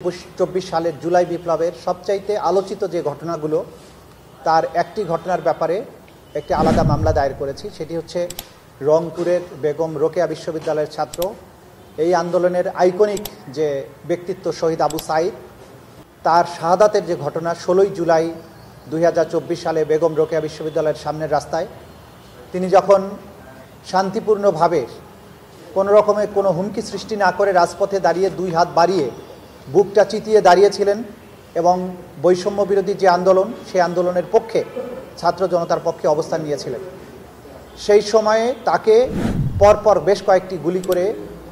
২৪ সালের জুলাই বিপ্লবের সবচাইতে আলোচিত যে ঘটনাগুলো তার একটি ঘটনার ব্যাপারে একটি আলাদা মামলা দায়ের করেছি। সেটি হচ্ছে রংপুরের বেগম রোকেয়া বিশ্ববিদ্যালয়ের ছাত্র, এই আন্দোলনের আইকনিক যে ব্যক্তিত্ব শহীদ আবু সাইদ, তার শাহাদাতের যে ঘটনা ১৬ই জুলাই ২০২৪ সালে বেগম রোকেয়া বিশ্ববিদ্যালয়ের সামনের রাস্তায় তিনি যখন শান্তিপূর্ণভাবে কোনো রকমে কোনো হুমকি সৃষ্টি না করে রাজপথে দাঁড়িয়ে দুই হাত বাড়িয়ে বুকটা চিতিয়ে দাঁড়িয়েছিলেন এবং বৈষম্য বিরোধী যে আন্দোলন সেই আন্দোলনের পক্ষে ছাত্র জনতার পক্ষে অবস্থান নিয়েছিলেন। সেই সময়ে তাকে পরপর বেশ কয়েকটি গুলি করে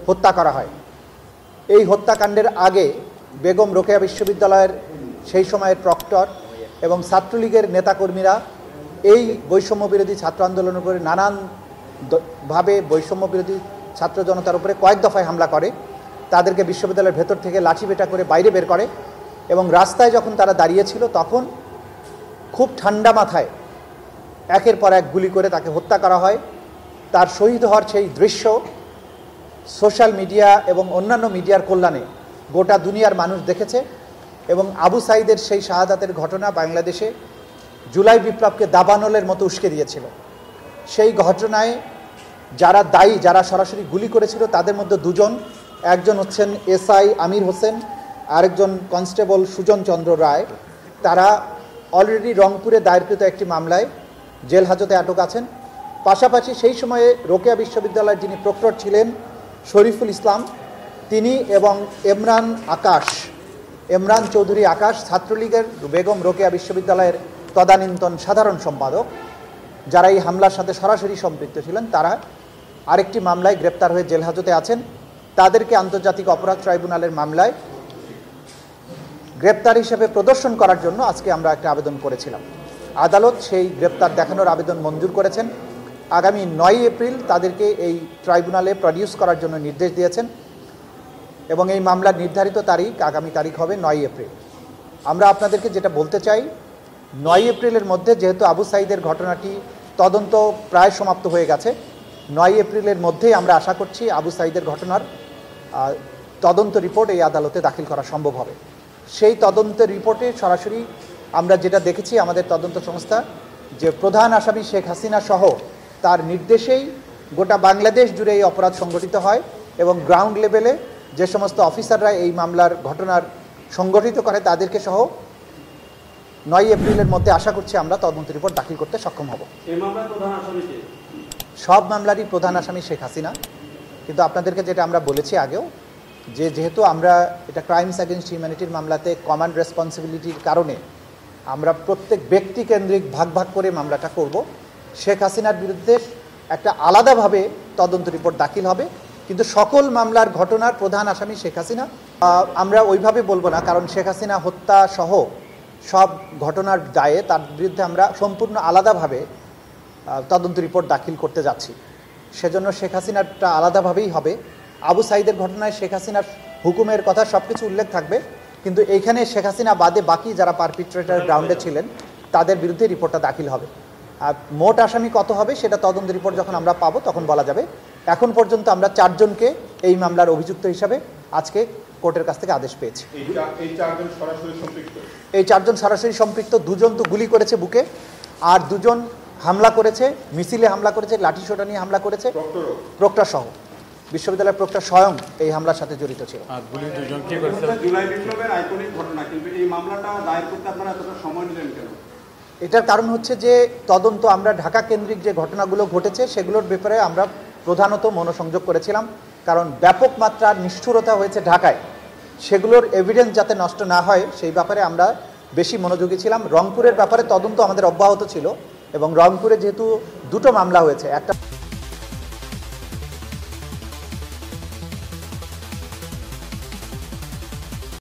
হত্যা করা হয়। এই হত্যাকাণ্ডের আগে বেগম রোকেয়া বিশ্ববিদ্যালয়ের সেই সময়ের প্রক্টর এবং ছাত্রলীগের নেতাকর্মীরা এই বৈষম্য বিরোধী ছাত্র আন্দোলনের উপরে নানানভাবে বৈষম্য বিরোধী ছাত্র জনতার উপরে কয়েক দফায় হামলা করে, তাদেরকে বিশ্ববিদ্যালয়ের ভেতর থেকে লাঠিপেটা করে বাইরে বের করে এবং রাস্তায় যখন তারা দাঁড়িয়েছিল তখন খুব ঠান্ডা মাথায় একের পর এক গুলি করে তাকে হত্যা করা হয়। তার শহীদ হওয়ার সেই দৃশ্য সোশ্যাল মিডিয়া এবং অন্যান্য মিডিয়ার কল্যাণে গোটা দুনিয়ার মানুষ দেখেছে এবং আবু সাইদের সেই শাহাদাতের ঘটনা বাংলাদেশে জুলাই বিপ্লবকে দাবানলের মতো উস্কে দিয়েছিল। সেই ঘটনায় যারা দায়ী, যারা সরাসরি গুলি করেছিল তাদের মধ্যে দুজন, একজন হচ্ছেন এসআই আমির হোসেন, আরেকজন কনস্টেবল সুজন চন্দ্র রায়। তারা অলরেডি রংপুরে দায়েরকৃত একটি মামলায় জেল হাজতে আটক আছেন। পাশাপাশি সেই সময়ে রোকেয়া বিশ্ববিদ্যালয়ের যিনি প্রক্টর ছিলেন শরীফুল ইসলাম, তিনি এবং এমরান চৌধুরী আকাশ, ছাত্রলীগের বেগম রোকেয়া বিশ্ববিদ্যালয়ের তদানীন্তন সাধারণ সম্পাদক, যারা এই হামলার সাথে সরাসরি সম্পৃক্ত ছিলেন, তারা আরেকটি মামলায় গ্রেপ্তার হয়ে জেল হাজতে আছেন। তাদেরকে আন্তর্জাতিক অপরাধ ট্রাইব্যুনালের মামলায় গ্রেপ্তার হিসেবে প্রদর্শন করার জন্য আজকে আমরা একটা আবেদন করেছিলাম। আদালত সেই গ্রেপ্তার দেখানোর আবেদন মঞ্জুর করেছেন। আগামী ৯ এপ্রিল তাদেরকে এই ট্রাইব্যুনালে প্রডিউস করার জন্য নির্দেশ দিয়েছেন এবং এই মামলার নির্ধারিত তারিখ আগামী তারিখ হবে ৯ এপ্রিল। আমরা আপনাদেরকে যেটা বলতে চাই, ৯ এপ্রিলের মধ্যে যেহেতু আবু সাইদের ঘটনাটি তদন্ত প্রায় সমাপ্ত হয়ে গেছে, ৯ এপ্রিলের মধ্যেই আমরা আশা করছি আবু সাইদের ঘটনার তদন্ত রিপোর্ট এই আদালতে দাখিল করা সম্ভব হবে। সেই তদন্তের রিপোর্টে সরাসরি আমরা যেটা দেখেছি, আমাদের তদন্ত সংস্থা যে প্রধান আসামি শেখ হাসিনা সহ তার নির্দেশেই গোটা বাংলাদেশ জুড়ে এই অপরাধ সংগঠিত হয় এবং গ্রাউন্ড লেভেলে যে সমস্ত অফিসাররা এই মামলার ঘটনার সংগঠিত করে তাদেরকে সহ ৯ এপ্রিলের মধ্যে আশা করছি আমরা তদন্ত রিপোর্ট দাখিল করতে সক্ষম হব। সব মামলারই প্রধান আসামি শেখ হাসিনা, কিন্তু আপনাদেরকে যেটা আমরা বলেছি আগেও যে যেহেতু আমরা এটা ক্রাইমস অ্যাগেনস্ট হিউম্যানিটির মামলাতে কমান্ড রেসপন্সিবিলিটির কারণে আমরা প্রত্যেক ব্যক্তি কেন্দ্রিক ভাগ ভাগ করে মামলাটা করব। শেখ হাসিনার বিরুদ্ধে একটা আলাদাভাবে তদন্ত রিপোর্ট দাখিল হবে, কিন্তু সকল মামলার ঘটনার প্রধান আসামি শেখ হাসিনা আমরা ওইভাবে বলবো না, কারণ শেখ হাসিনা হত্যা সহ সব ঘটনার দায়ে তার বিরুদ্ধে আমরা সম্পূর্ণ আলাদাভাবে তদন্ত রিপোর্ট দাখিল করতে যাচ্ছি। সেজন্য শেখ হাসিনারটা আলাদাভাবেই হবে। আবু সাইদের ঘটনায় শেখ হাসিনার হুকুমের কথা সব কিছু উল্লেখ থাকবে, কিন্তু এইখানে শেখ হাসিনা বাদে বাকি যারা পারপিট্রেটর গ্রাউন্ডে ছিলেন তাদের বিরুদ্ধে রিপোর্টটা দাখিল হবে। আর মোট আসামি কত হবে সেটা তদন্ত রিপোর্ট যখন আমরা পাবো তখন বলা যাবে। এখন পর্যন্ত আমরা ৪ জনকে এই মামলার অভিযুক্ত হিসাবে আজকে কোর্টের কাছ থেকে আদেশ পেয়েছি। এই ৪ জন সরাসরি সম্পৃক্ত। ২ জন তো গুলি করেছে বুকে, আর ২ জন হামলা করেছে, মিছিলে হামলা করেছে, লাঠিসোঁটা নিয়ে হামলা করেছে, প্রক্টর সহ। বিশ্ববিদ্যালয়ের প্রক্টর স্বয়ং এই হামলার সাথে জড়িত ছিল। এটার কারণ হচ্ছে যে তদন্ত আমরা ঢাকা কেন্দ্রিক যে ঘটনাগুলো ঘটেছে সেগুলোর ব্যাপারে আমরা প্রধানত মনোসংযোগ করেছিলাম, কারণ ব্যাপক মাত্রার নিষ্ঠুরতা হয়েছে ঢাকায়, সেগুলোর এভিডেন্স যাতে নষ্ট না হয় সেই ব্যাপারে আমরা বেশি মনোযোগী ছিলাম। রংপুরের ব্যাপারে তদন্ত আমাদের অব্যাহত ছিল এবং রংপুরে যেহেতু 2টো মামলা হয়েছে, একটা